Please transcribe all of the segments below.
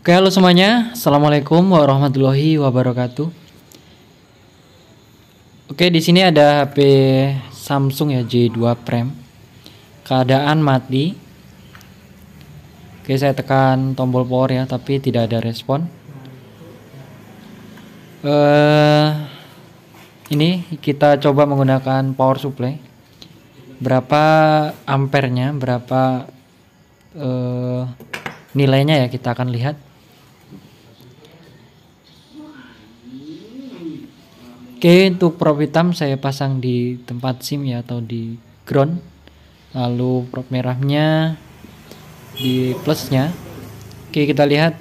Oke, halo semuanya. Assalamualaikum warahmatullahi wabarakatuh. Oke, di sini ada HP Samsung ya, J2 Prime. Keadaan mati. Oke, saya tekan tombol power ya, tapi tidak ada respon. Ini kita coba menggunakan power supply. Berapa ampernya, berapa nilainya ya, kita akan lihat. Oke, untuk prop hitam saya pasang di tempat SIM ya, atau di ground. Lalu prop merahnya di plusnya. Oke, kita lihat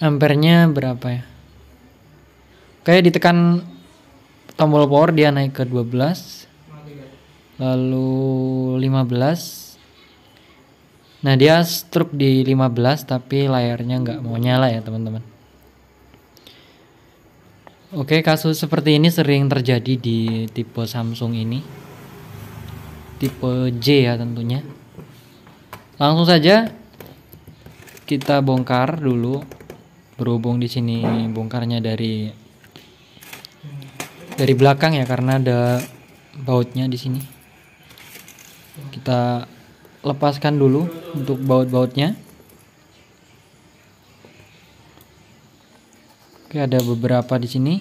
ampernya berapa ya. Oke, ditekan tombol power dia naik ke 12, lalu 15. Nah, dia stroke di 15 tapi layarnya nggak mau nyala ya teman-teman. Oke, kasus seperti ini sering terjadi di tipe Samsung ini, tipe J ya tentunya. Langsung saja kita bongkar dulu. Berhubung di sini bongkarnya dari belakang ya, karena ada bautnya di sini. Kita lepaskan dulu untuk baut-bautnya. Oke, ada beberapa di sini.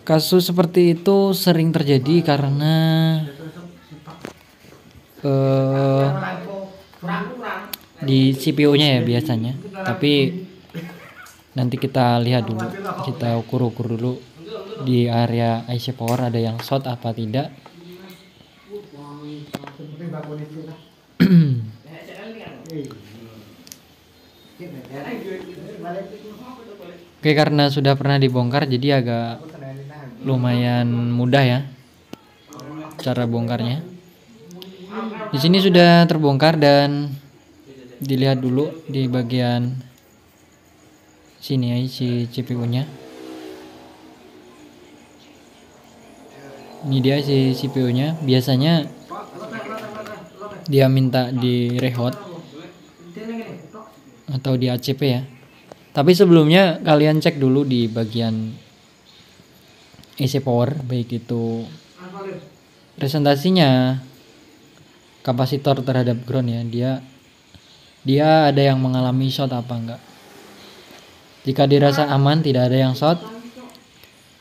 Kasus seperti itu sering terjadi karena di CPU-nya ya biasanya. Tapi nanti kita lihat dulu, kita ukur-ukur dulu di area IC power ada yang short apa tidak. Oke, karena sudah pernah dibongkar jadi agak lumayan mudah ya cara bongkarnya. Di sini sudah terbongkar dan dilihat dulu di bagian sini ya, isi CPU-nya. Ini dia isi CPU-nya. Biasanya dia minta di rehot atau di ACP ya. Tapi sebelumnya kalian cek dulu di bagian IC power, baik itu presentasinya, kapasitor terhadap ground ya, dia ada yang mengalami short apa enggak. Jika dirasa aman, tidak ada yang short,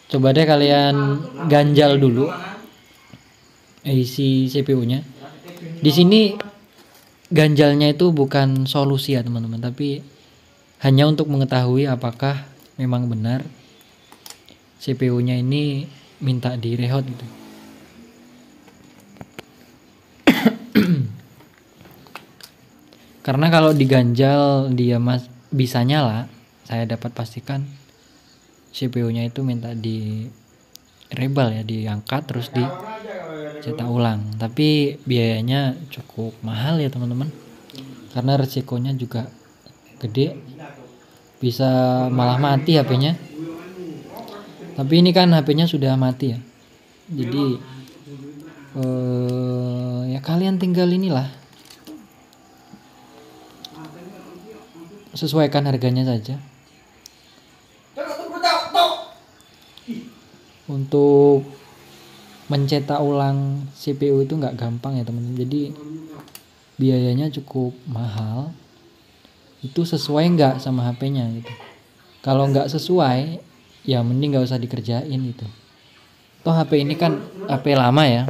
coba deh kalian ganjal dulu isi CPU-nya. Di sini ganjalnya itu bukan solusi ya teman-teman, tapi hanya untuk mengetahui apakah memang benar CPU-nya ini minta direhot gitu. Karena kalau diganjal dia bisa nyala, saya dapat pastikan CPU-nya itu minta di rebel ya, diangkat terus dicetak ulang. Tapi biayanya cukup mahal ya teman-teman, karena resikonya juga gede, bisa malah mati HP-nya. Tapi ini kan HP-nya sudah mati ya, jadi ya kalian tinggal inilah, sesuaikan harganya saja. Untuk mencetak ulang CPU itu nggak gampang ya teman-teman, jadi biayanya cukup mahal. Itu sesuai nggak sama HP-nya gitu. Kalau nggak sesuai ya mending nggak usah dikerjain gitu. Toh HP ini kan HP lama ya,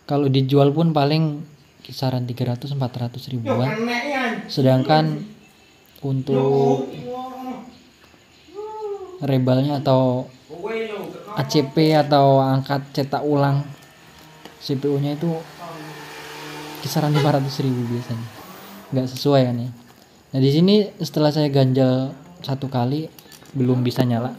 kalau dijual pun paling kisaran 300-400 ribuan. Sedangkan untuk rebelnya atau ACP atau angkat cetak ulang CPU-nya itu kisaran 500 ribu biasanya. Nggak sesuai kan ya. Nah di sini setelah saya ganjal satu kali belum bisa nyala.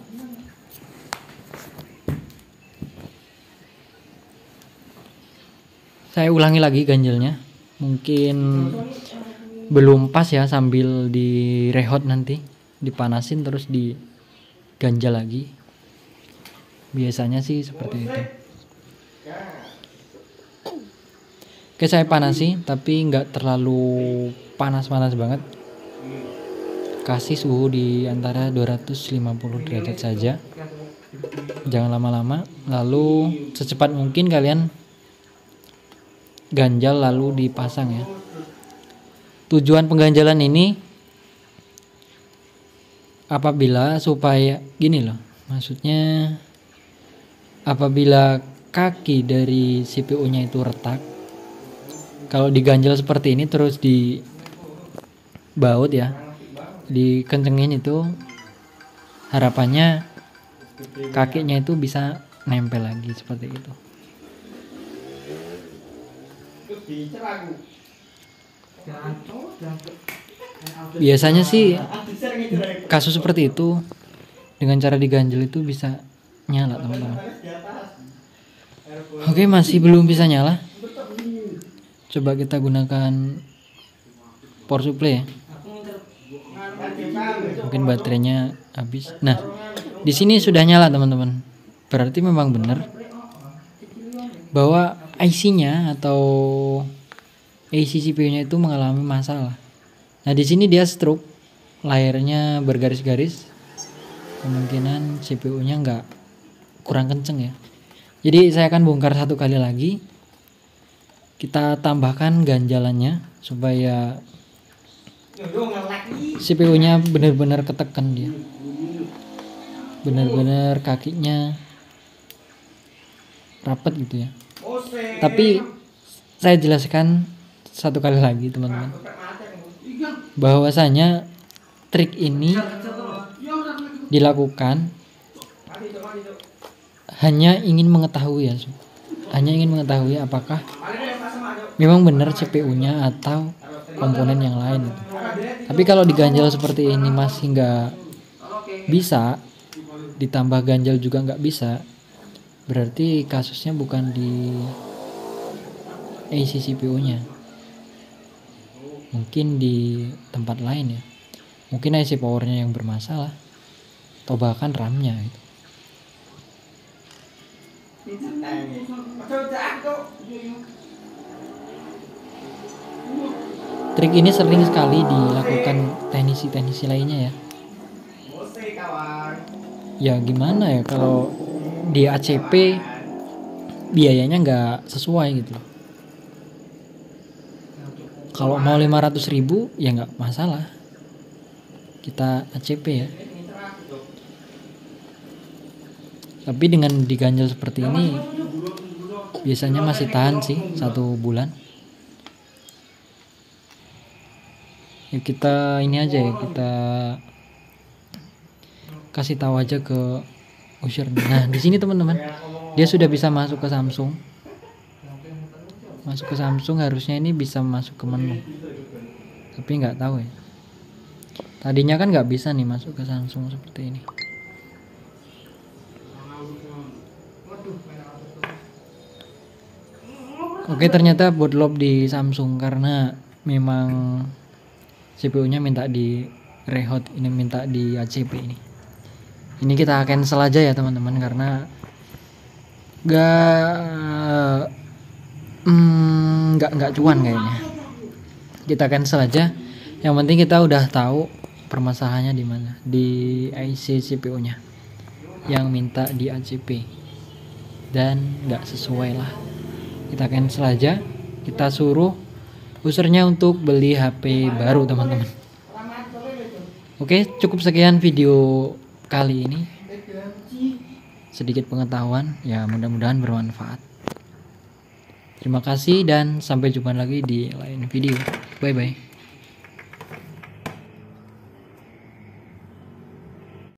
Saya ulangi lagi ganjalnya. Mungkin belum pas ya, sambil direhot nanti, dipanasin terus diganjal lagi. Biasanya sih seperti itu. Oke, saya panasi tapi nggak terlalu panas-panas banget. Kasih suhu di antara 250 derajat saja. Jangan lama-lama. Lalu secepat mungkin kalian ganjal lalu dipasang ya. Tujuan pengganjalan ini apabila supaya gini loh. Maksudnya apabila kaki dari CPU-nya itu retak, kalau diganjal seperti ini terus dibaut ya, dikencengin itu, harapannya kakinya itu bisa nempel lagi seperti itu. Biasanya sih kasus seperti itu dengan cara diganjel itu bisa nyala teman-teman. Oke, masih belum bisa nyala. Coba kita gunakan power supply ya. Mungkin baterainya habis. Nah, di sini sudah nyala teman-teman. Berarti memang benar bahwa IC-nya atau AC CPU-nya itu mengalami masalah. Nah, di sini dia stroke, layarnya bergaris-garis. Kemungkinan CPU-nya nggak kurang kenceng ya. Jadi saya akan bongkar satu kali lagi. Kita tambahkan ganjalannya supaya CPU-nya benar-benar ketekan dia. Benar-benar kakinya rapat gitu ya. Tapi saya jelaskan satu kali lagi teman-teman, bahwasanya trik ini dilakukan hanya ingin mengetahui ya, hanya ingin mengetahui apakah memang benar CPU-nya atau komponen yang lain gitu. Tapi kalau diganjal seperti ini masih nggak bisa, ditambah ganjal juga nggak bisa, berarti kasusnya bukan di AC CPU-nya, mungkin di tempat lain ya. Mungkin IC powernya yang bermasalah atau bahkan RAM-nya gitu. Trik ini sering sekali dilakukan teknisi-teknisi lainnya ya. Ya gimana ya, kalau di ACP biayanya nggak sesuai gitu. Kalau mau 500.000 ya nggak masalah, kita ACP ya. Tapi dengan diganjal seperti ini biasanya masih tahan sih 1 bulan. Ya kita ini aja ya, kita kasih tahu aja ke usernya. Nah, di sini teman-teman, dia sudah bisa masuk ke Samsung. Masuk ke Samsung harusnya ini bisa masuk ke menu. Tapi nggak tahu ya. Tadinya kan nggak bisa nih masuk ke Samsung seperti ini. Oke, ternyata bootloop di Samsung karena memang CPU-nya minta di rehot, ini minta di ACP ini. Ini kita cancel aja ya teman-teman, karena nggak cuan kayaknya. Kita cancel aja. Yang penting kita udah tahu permasalahannya di mana, di IC CPU-nya yang minta di ACP dan nggak sesuai lah. Kita cancel aja. Kita suruh usernya untuk beli HP baru teman-teman. Oke, cukup sekian video kali ini. Sedikit pengetahuan ya, mudah-mudahan bermanfaat. Terima kasih dan sampai jumpa lagi di lain video. Bye bye.